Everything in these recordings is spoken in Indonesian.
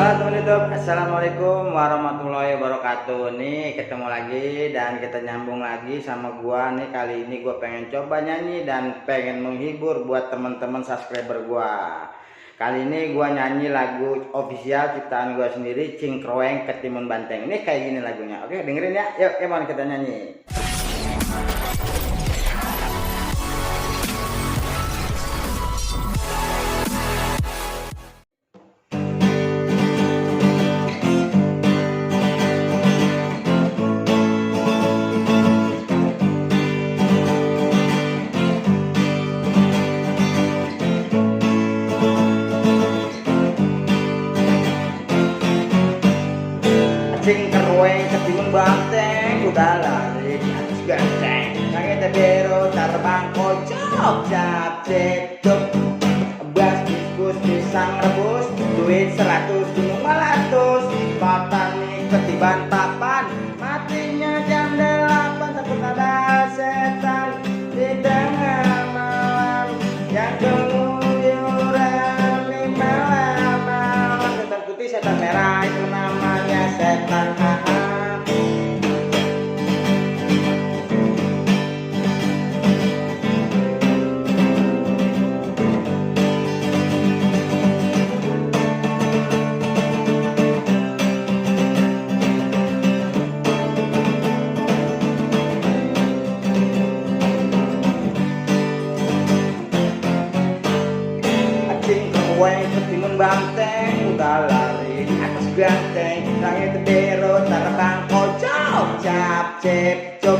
Halo teman YouTube, Assalamualaikum warahmatullahi wabarakatuh. Nih ketemu lagi dan kita nyambung lagi sama gua nih. Kali ini gua pengen coba nyanyi dan pengen menghibur buat teman-teman subscriber gua. Kali ini gua nyanyi lagu official ciptaan gua sendiri, Cingkroeng Ketimun Banteng. Ini kayak gini lagunya. Oke, dengerin ya. Yuk, kemana kita nyanyi. Cingkroeng Ketimun Banteng, udah lari di atas genteng. Langit biru terbang kocok, cap cekcok. Bas biskus pisang rebus, duit 100 gunung meletus. Petani ketiban papan, matinya jam 8. Takut ada setan di tengah malam yang keluyuran di malam-malam. Setan putih, setan merah, itu namanya setan. Cingkroeng Ketimun Banteng, udah lari di atas genteng. Langit biru terbang kocok, cap cekcok.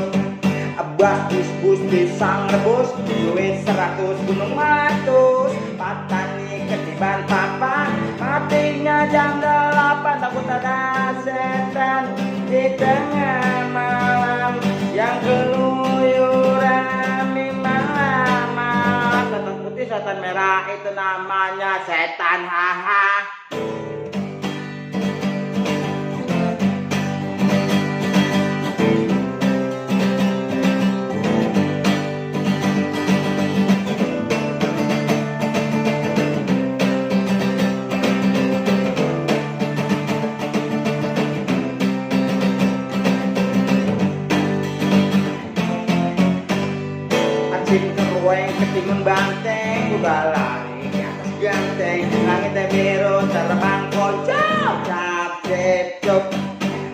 Bas biskus pisang rebus, duit 100 gunung meletus. Petani ketiban papan, matinya jam 8. Takut ada setan di tengah malam yang keluyuran di malam-malam. Setan putih, setan merah, itu namanya setan. Haha. Cingkroeng Ketimun Banteng, udah lari di atas genteng. Langit biru terbang kocok, cap cekcok.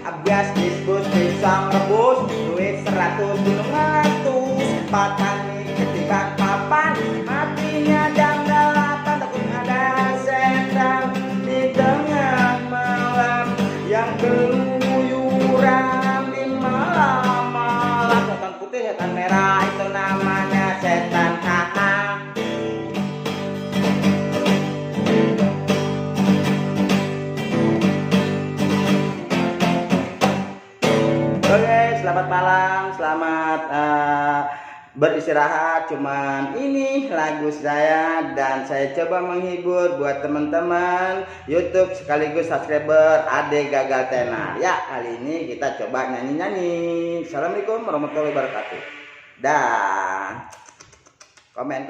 Abgas biskus pisang rebus, duit 100 gunung meletus. Petani ketiban papan, matinya jam 8. Takut ada setan di tengah malam yang keluyuran di malam-malam. Setan putih, setan merah, itu namanya setan. Haha. Oke, selamat malam, selamat beristirahat. Cuman ini lagu saya dan saya coba menghibur buat teman-teman YouTube sekaligus subscriber Ade Gagal Tenar. Ya, kali ini kita coba nyanyi-nyanyi. Assalamualaikum warahmatullahi wabarakatuh. Dah. Komen.